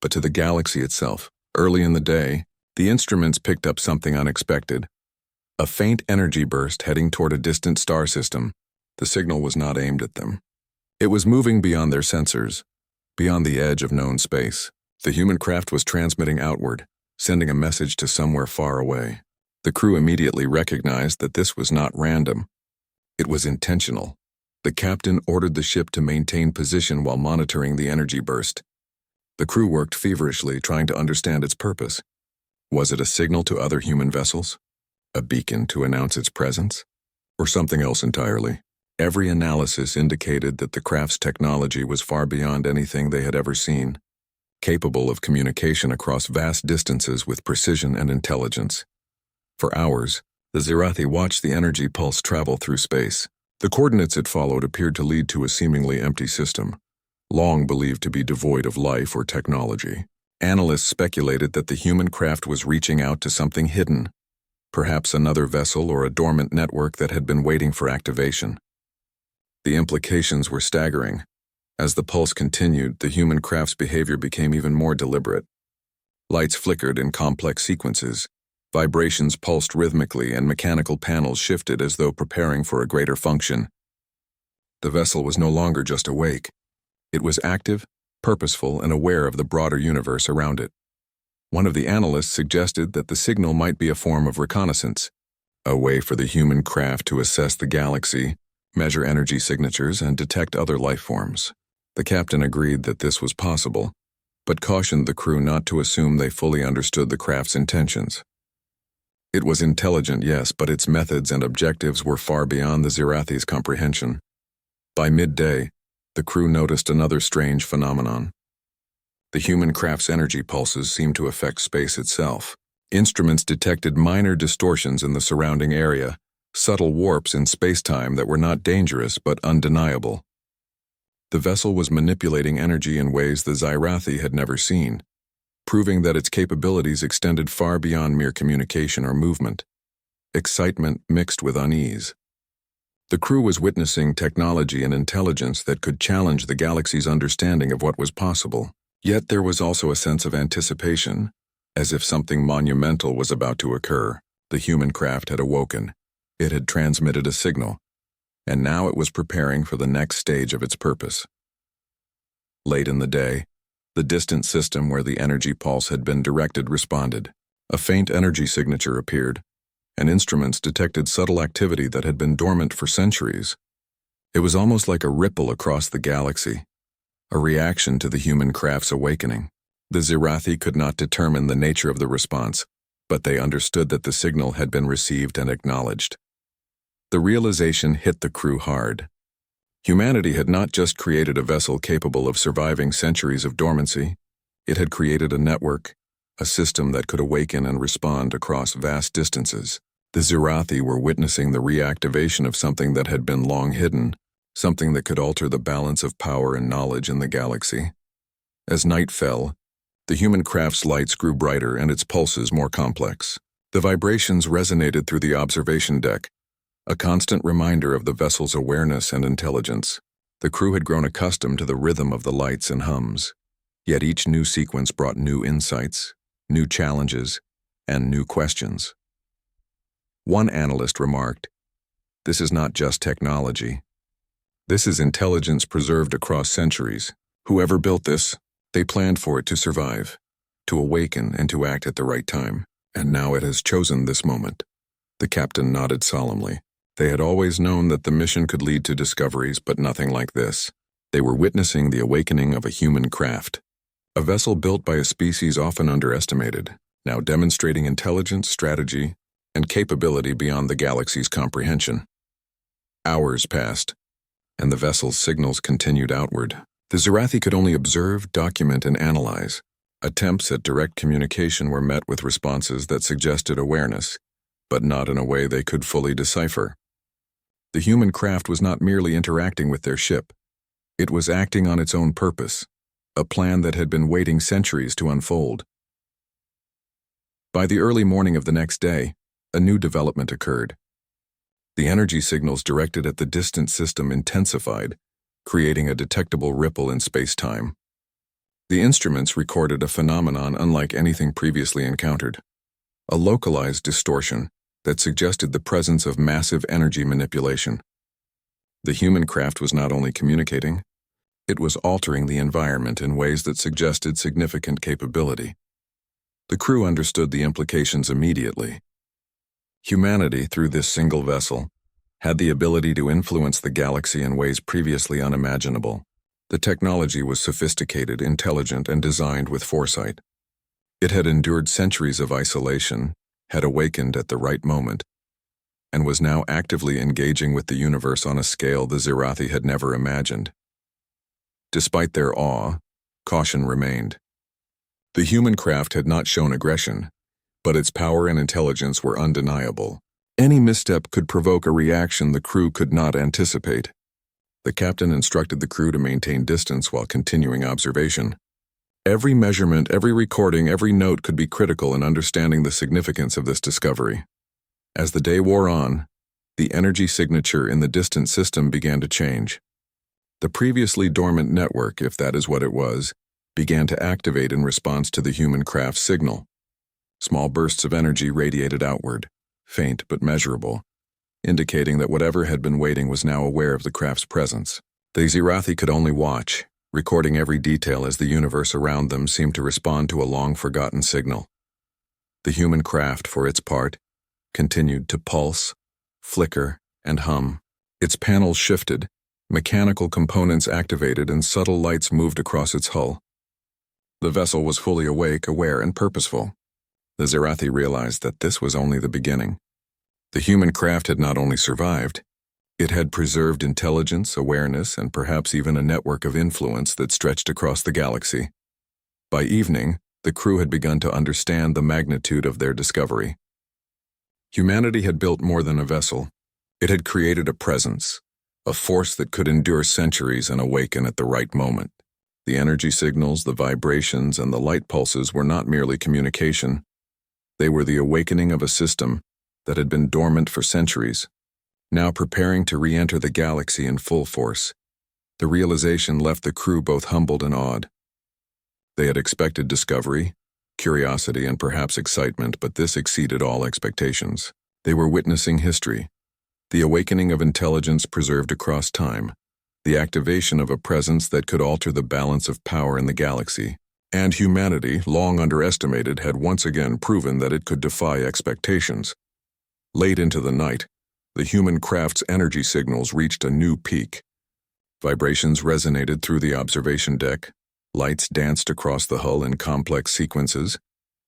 [SPEAKER 1] but to the galaxy itself. Early in the day, the instruments picked up something unexpected. A faint energy burst heading toward a distant star system. The signal was not aimed at them. It was moving beyond their sensors, beyond the edge of known space. The human craft was transmitting outward, sending a message to somewhere far away. The crew immediately recognized that this was not random. It was intentional. The captain ordered the ship to maintain position while monitoring the energy burst. The crew worked feverishly, trying to understand its purpose. Was it a signal to other human vessels? A beacon to announce its presence? Or something else entirely? Every analysis indicated that the craft's technology was far beyond anything they had ever seen, capable of communication across vast distances with precision and intelligence. For hours, the Xyrathi watched the energy pulse travel through space. The coordinates it followed appeared to lead to a seemingly empty system, long believed to be devoid of life or technology. Analysts speculated that the human craft was reaching out to something hidden, perhaps another vessel or a dormant network that had been waiting for activation. The implications were staggering. As the pulse continued, the human craft's behavior became even more deliberate. Lights flickered in complex sequences, vibrations pulsed rhythmically, and mechanical panels shifted as though preparing for a greater function. The vessel was no longer just awake. It was active, purposeful, and aware of the broader universe around it. One of the analysts suggested that the signal might be a form of reconnaissance, a way for the human craft to assess the galaxy, measure energy signatures, and detect other life forms. The captain agreed that this was possible, but cautioned the crew not to assume they fully understood the craft's intentions. It was intelligent, yes, but its methods and objectives were far beyond the Xyrathi's comprehension. By midday, the crew noticed another strange phenomenon. The human craft's energy pulses seemed to affect space itself. Instruments detected minor distortions in the surrounding area, subtle warps in space-time that were not dangerous but undeniable. The vessel was manipulating energy in ways the Xyrathi had never seen, proving that its capabilities extended far beyond mere communication or movement. Excitement mixed with unease. The crew was witnessing technology and intelligence that could challenge the galaxy's understanding of what was possible. Yet there was also a sense of anticipation, as if something monumental was about to occur. The human craft had awoken. It had transmitted a signal, and now it was preparing for the next stage of its purpose. Late in the day, the distant system where the energy pulse had been directed responded. A faint energy signature appeared, and instruments detected subtle activity that had been dormant for centuries. It was almost like a ripple across the galaxy, a reaction to the human craft's awakening. The Xyrathi could not determine the nature of the response, but they understood that the signal had been received and acknowledged. The realization hit the crew hard. Humanity had not just created a vessel capable of surviving centuries of dormancy, it had created a network, a system that could awaken and respond across vast distances. The Zirathi were witnessing the reactivation of something that had been long hidden, something that could alter the balance of power and knowledge in the galaxy. As night fell, the human craft's lights grew brighter and its pulses more complex. The vibrations resonated through the observation deck, a constant reminder of the vessel's awareness and intelligence. The crew had grown accustomed to the rhythm of the lights and hums, yet each new sequence brought new insights, new challenges, and new questions. One analyst remarked, "This is not just technology. This is intelligence preserved across centuries. Whoever built this, they planned for it to survive, to awaken and to act at the right time, and now it has chosen this moment." The captain nodded solemnly. They had always known that the mission could lead to discoveries, but nothing like this. They were witnessing the awakening of a human craft, a vessel built by a species often underestimated, now demonstrating intelligence, strategy, and capability beyond the galaxy's comprehension. Hours passed, and the vessel's signals continued outward. The Zirathi could only observe, document, and analyze. Attempts at direct communication were met with responses that suggested awareness, but not in a way they could fully decipher. The human craft was not merely interacting with their ship. It was acting on its own purpose, a plan that had been waiting centuries to unfold. By the early morning of the next day, a new development occurred. The energy signals directed at the distant system intensified, creating a detectable ripple in space-time. The instruments recorded a phenomenon unlike anything previously encountered, a localized distortion that suggested the presence of massive energy manipulation. The human craft was not only communicating, it was altering the environment in ways that suggested significant capability. The crew understood the implications immediately. Humanity, through this single vessel, had the ability to influence the galaxy in ways previously unimaginable. The technology was sophisticated, intelligent, and designed with foresight. It had endured centuries of isolation, had awakened at the right moment, and was now actively engaging with the universe on a scale the Zirathi had never imagined. Despite their awe, caution remained. The human craft had not shown aggression, but its power and intelligence were undeniable. Any misstep could provoke a reaction the crew could not anticipate. The captain instructed the crew to maintain distance while continuing observation. Every measurement, every recording, every note could be critical in understanding the significance of this discovery. As the day wore on, the energy signature in the distant system began to change. The previously dormant network, if that is what it was, began to activate in response to the human craft's signal. Small bursts of energy radiated outward, faint but measurable, indicating that whatever had been waiting was now aware of the craft's presence. The Zirathi could only watch, recording every detail as the universe around them seemed to respond to a long-forgotten signal. The human craft, for its part, continued to pulse, flicker, and hum. Its panels shifted, mechanical components activated, and subtle lights moved across its hull. The vessel was fully awake, aware, and purposeful. The Zirathi realized that this was only the beginning. The human craft had not only survived, it had preserved intelligence, awareness, and perhaps even a network of influence that stretched across the galaxy. By evening, the crew had begun to understand the magnitude of their discovery. Humanity had built more than a vessel. It had created a presence, a force that could endure centuries and awaken at the right moment. The energy signals, the vibrations, and the light pulses were not merely communication. They were the awakening of a system that had been dormant for centuries, now preparing to re-enter the galaxy in full force. The realization left the crew both humbled and awed. They had expected discovery, curiosity, and perhaps excitement, but this exceeded all expectations. They were witnessing history, the awakening of intelligence preserved across time, the activation of a presence that could alter the balance of power in the galaxy. And humanity, long underestimated, had once again proven that it could defy expectations. Late into the night, the human craft's energy signals reached a new peak. Vibrations resonated through the observation deck, lights danced across the hull in complex sequences,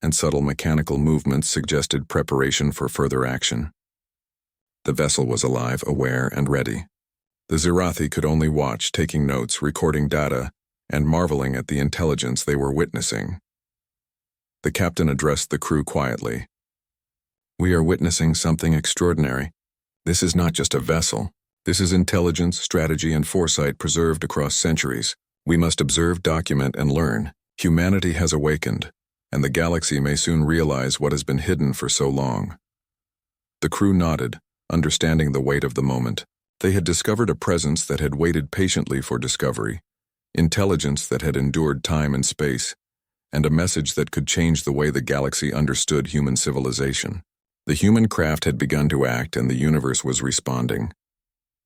[SPEAKER 1] and subtle mechanical movements suggested preparation for further action. The vessel was alive, aware, and ready. The Zirathi could only watch, taking notes, recording data, and marveling at the intelligence they were witnessing. The captain addressed the crew quietly. "We are witnessing something extraordinary. This is not just a vessel. This is intelligence, strategy, and foresight preserved across centuries. We must observe, document, and learn. Humanity has awakened, and the galaxy may soon realize what has been hidden for so long." The crew nodded, understanding the weight of the moment. They had discovered a presence that had waited patiently for discovery, intelligence that had endured time and space, and a message that could change the way the galaxy understood human civilization. The human craft had begun to act, and the universe was responding.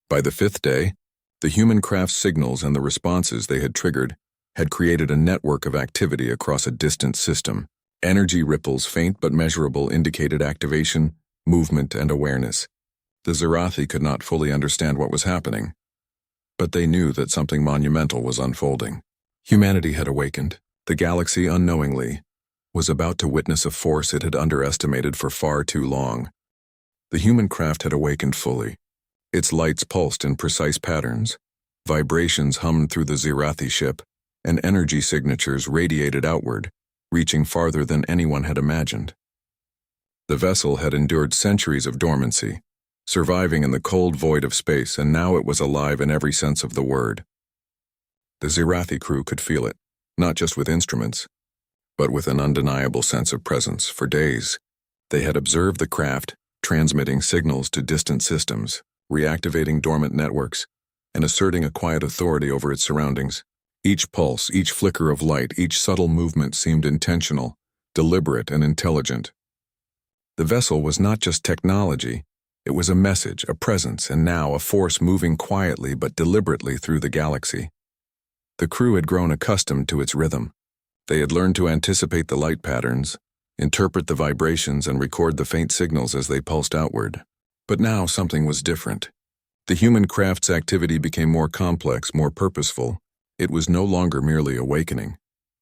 [SPEAKER 1] By the fifth day, the human craft's signals and the responses they had triggered had created a network of activity across a distant system. Energy ripples, faint but measurable, indicated activation, movement, and awareness. The Zirathi could not fully understand what was happening, but they knew that something monumental was unfolding. Humanity had awakened. The galaxy, unknowingly, was about to witness a force it had underestimated for far too long. The human craft had awakened fully. Its lights pulsed in precise patterns, vibrations hummed through the Zirathi ship, and energy signatures radiated outward, reaching farther than anyone had imagined. The vessel had endured centuries of dormancy, surviving in the cold void of space, and now it was alive in every sense of the word. The Zirathi crew could feel it, not just with instruments, but with an undeniable sense of presence. For days, they had observed the craft, transmitting signals to distant systems, reactivating dormant networks, and asserting a quiet authority over its surroundings. Each pulse, each flicker of light, each subtle movement seemed intentional, deliberate, and intelligent. The vessel was not just technology, it was a message, a presence, and now a force moving quietly but deliberately through the galaxy. The crew had grown accustomed to its rhythm. They had learned to anticipate the light patterns, interpret the vibrations, and record the faint signals as they pulsed outward. But now something was different. The human craft's activity became more complex, more purposeful. It was no longer merely awakening.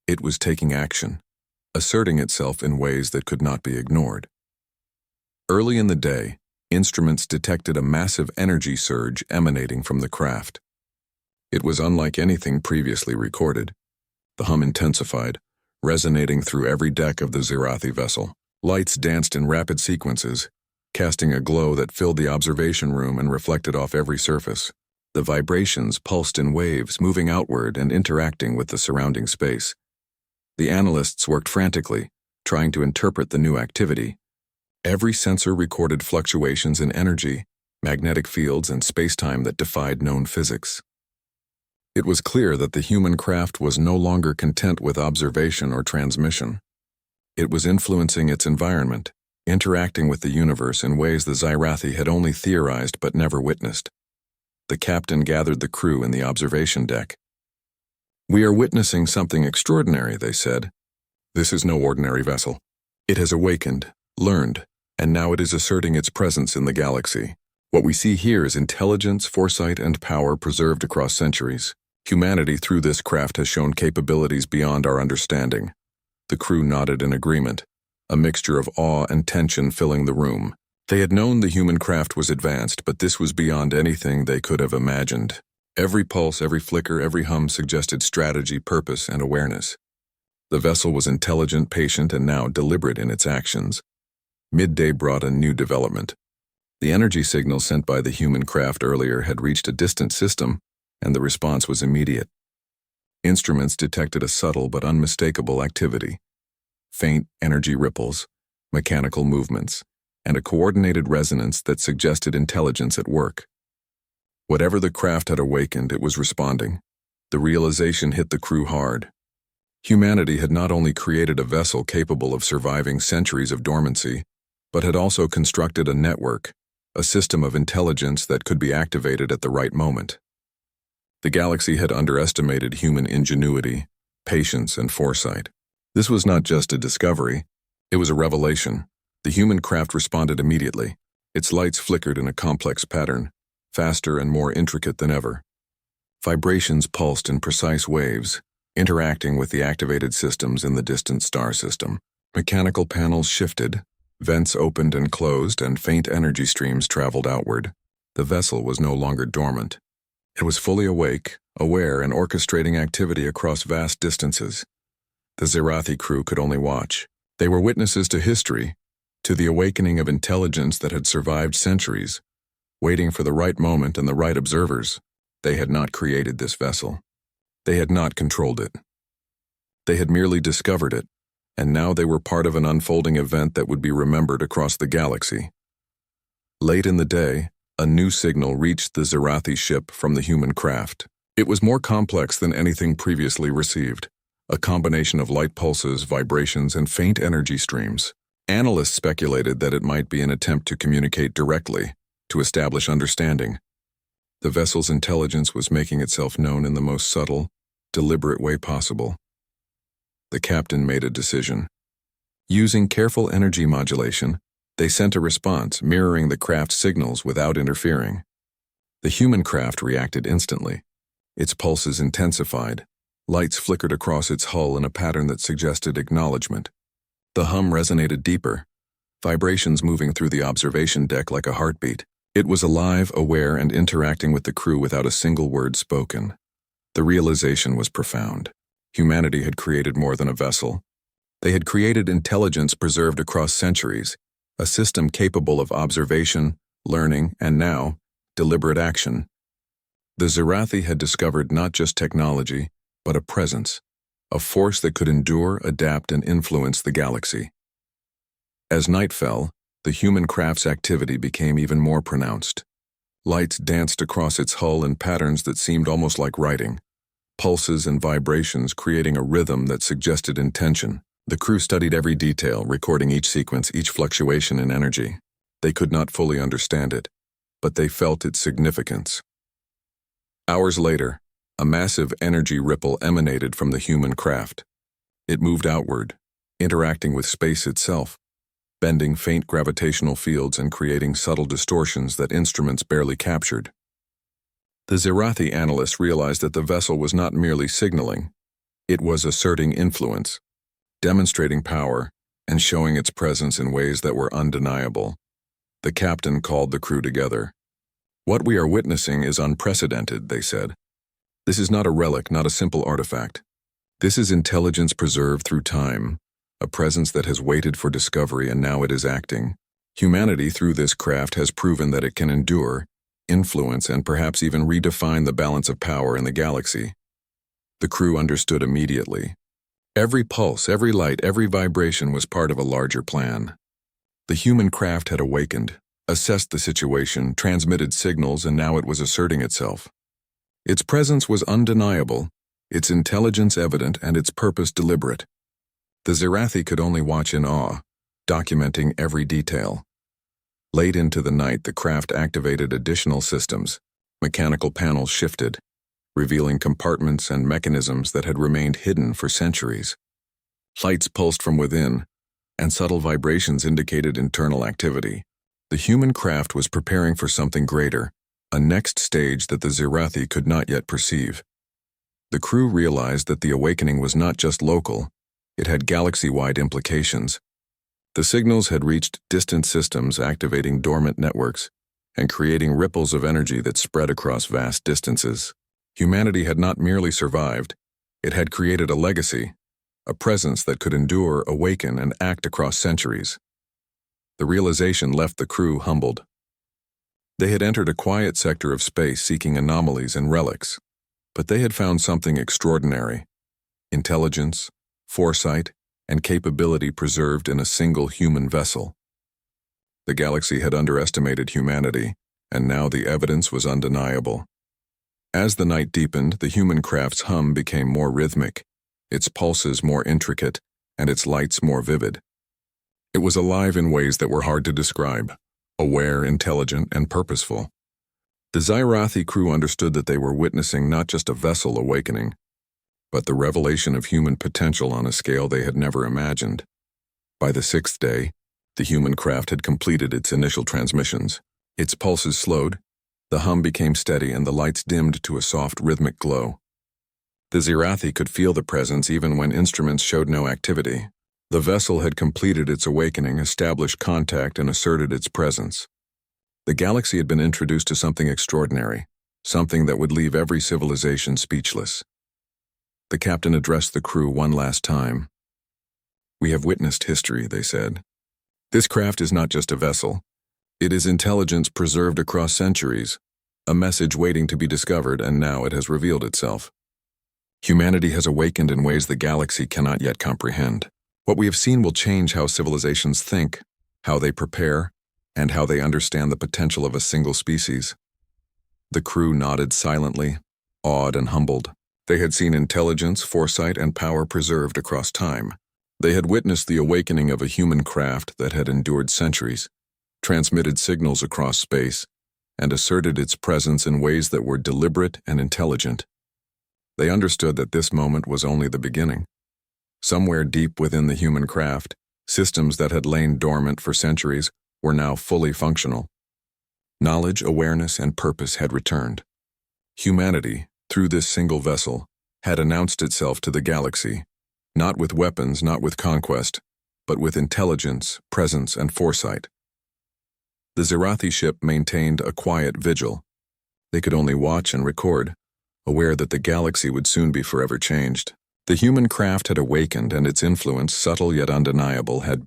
[SPEAKER 1] It was taking action, asserting itself in ways that could not be ignored. Early in the day, instruments detected a massive energy surge emanating from the craft. It was unlike anything previously recorded. The hum intensified, resonating through every deck of the Zirathi vessel. Lights danced in rapid sequences, casting a glow that filled the observation room and reflected off every surface. The vibrations pulsed in waves, moving outward and interacting with the surrounding space. The analysts worked frantically, trying to interpret the new activity. Every sensor recorded fluctuations in energy, magnetic fields, and space-time that defied known physics. It was clear that the human craft was no longer content with observation or transmission. It was influencing its environment, interacting with the universe in ways the Zirathi had only theorized but never witnessed. The captain gathered the crew in the observation deck. "We are witnessing something extraordinary," they said. "This is no ordinary vessel. It has awakened, learned, and now it is asserting its presence in the galaxy. What we see here is intelligence, foresight, and power preserved across centuries. Humanity through this craft has shown capabilities beyond our understanding." The crew nodded in agreement, a mixture of awe and tension filling the room. They had known the human craft was advanced, but this was beyond anything they could have imagined. Every pulse, every flicker, every hum suggested strategy, purpose, and awareness. The vessel was intelligent, patient, and now deliberate in its actions. Midday brought a new development. The energy signal sent by the human craft earlier had reached a distant system, and the response was immediate. Instruments detected a subtle but unmistakable activity. Faint energy ripples, mechanical movements, and a coordinated resonance that suggested intelligence at work. Whatever the craft had awakened, it was responding. The realization hit the crew hard. Humanity had not only created a vessel capable of surviving centuries of dormancy, but had also constructed a network, a system of intelligence that could be activated at the right moment. The galaxy had underestimated human ingenuity, patience, and foresight. This was not just a discovery, it was a revelation. The human craft responded immediately. Its lights flickered in a complex pattern, faster and more intricate than ever. Vibrations pulsed in precise waves, interacting with the activated systems in the distant star system. Mechanical panels shifted, vents opened and closed, and faint energy streams traveled outward. The vessel was no longer dormant. It was fully awake, aware, and orchestrating activity across vast distances. The Zirathi crew could only watch. They were witnesses to history, to the awakening of intelligence that had survived centuries, waiting for the right moment and the right observers. They had not created this vessel. They had not controlled it. They had merely discovered it, and now they were part of an unfolding event that would be remembered across the galaxy. Late in the day, a new signal reached the Zirathi ship from the human craft. It was more complex than anything previously received, a combination of light pulses, vibrations, and faint energy streams. Analysts speculated that it might be an attempt to communicate directly, to establish understanding. The vessel's intelligence was making itself known in the most subtle, deliberate way possible. The captain made a decision. Using careful energy modulation, they sent a response mirroring the craft's signals without interfering. The human craft reacted instantly. Its pulses intensified. Lights flickered across its hull in a pattern that suggested acknowledgement. The hum resonated deeper, vibrations moving through the observation deck like a heartbeat. It was alive, aware, and interacting with the crew without a single word spoken. The realization was profound. Humanity had created more than a vessel. They had created intelligence preserved across centuries, a system capable of observation, learning, and now, deliberate action. The Zirathi had discovered not just technology, but a presence, a force that could endure, adapt, and influence the galaxy. As night fell, the human craft's activity became even more pronounced. Lights danced across its hull in patterns that seemed almost like writing, pulses and vibrations creating a rhythm that suggested intention. The crew studied every detail, recording each sequence, each fluctuation in energy. They could not fully understand it, but they felt its significance. Hours later, a massive energy ripple emanated from the human craft. It moved outward, interacting with space itself, bending faint gravitational fields and creating subtle distortions that instruments barely captured. The Zirathi analysts realized that the vessel was not merely signaling. It was asserting influence, demonstrating power, and showing its presence in ways that were undeniable. The captain called the crew together. "What we are witnessing is unprecedented," they said. "This is not a relic, not a simple artifact. This is intelligence preserved through time, a presence that has waited for discovery and now it is acting. Humanity, through this craft, has proven that it can endure, influence, and perhaps even redefine the balance of power in the galaxy." The crew understood immediately. Every pulse, every light, every vibration was part of a larger plan. The human craft had awakened, assessed the situation, transmitted signals, and now it was asserting itself. Its presence was undeniable, its intelligence evident, and its purpose deliberate. The Zirathi could only watch in awe, documenting every detail. Late into the night, the craft activated additional systems. Mechanical panels shifted, revealing compartments and mechanisms that had remained hidden for centuries. Lights pulsed from within, and subtle vibrations indicated internal activity. The human craft was preparing for something greater, a next stage that the Zirathi could not yet perceive. The crew realized that the awakening was not just local, it had galaxy-wide implications. The signals had reached distant systems, activating dormant networks and creating ripples of energy that spread across vast distances. Humanity had not merely survived, it had created a legacy, a presence that could endure, awaken, and act across centuries. The realization left the crew humbled. They had entered a quiet sector of space seeking anomalies and relics, but they had found something extraordinary: intelligence, foresight, and capability preserved in a single human vessel. The galaxy had underestimated humanity, and now the evidence was undeniable. As the night deepened, the human craft's hum became more rhythmic, its pulses more intricate, and its lights more vivid. It was alive in ways that were hard to describe, aware, intelligent, and purposeful. The Zirathi crew understood that they were witnessing not just a vessel awakening, but the revelation of human potential on a scale they had never imagined. By the sixth day, the human craft had completed its initial transmissions. Its pulses slowed, the hum became steady, and the lights dimmed to a soft, rhythmic glow. The Zirathi could feel the presence even when instruments showed no activity. The vessel had completed its awakening, established contact, and asserted its presence. The galaxy had been introduced to something extraordinary, something that would leave every civilization speechless. The captain addressed the crew one last time. "We have witnessed history," they said. "This craft is not just a vessel. It is intelligence preserved across centuries, a message waiting to be discovered, and now it has revealed itself. Humanity has awakened in ways the galaxy cannot yet comprehend. What we have seen will change how civilizations think, how they prepare, and how they understand the potential of a single species." The crew nodded silently, awed and humbled. They had seen intelligence, foresight, and power preserved across time. They had witnessed the awakening of a human craft that had endured centuries, transmitted signals across space, and asserted its presence in ways that were deliberate and intelligent. They understood that this moment was only the beginning. Somewhere deep within the human craft, systems that had lain dormant for centuries were now fully functional. Knowledge, awareness, and purpose had returned. Humanity, through this single vessel, had announced itself to the galaxy, not with weapons, not with conquest, but with intelligence, presence, and foresight. The Zirathi ship maintained a quiet vigil. They could only watch and record, aware that the galaxy would soon be forever changed. The human craft had awakened, and its influence, subtle yet undeniable, had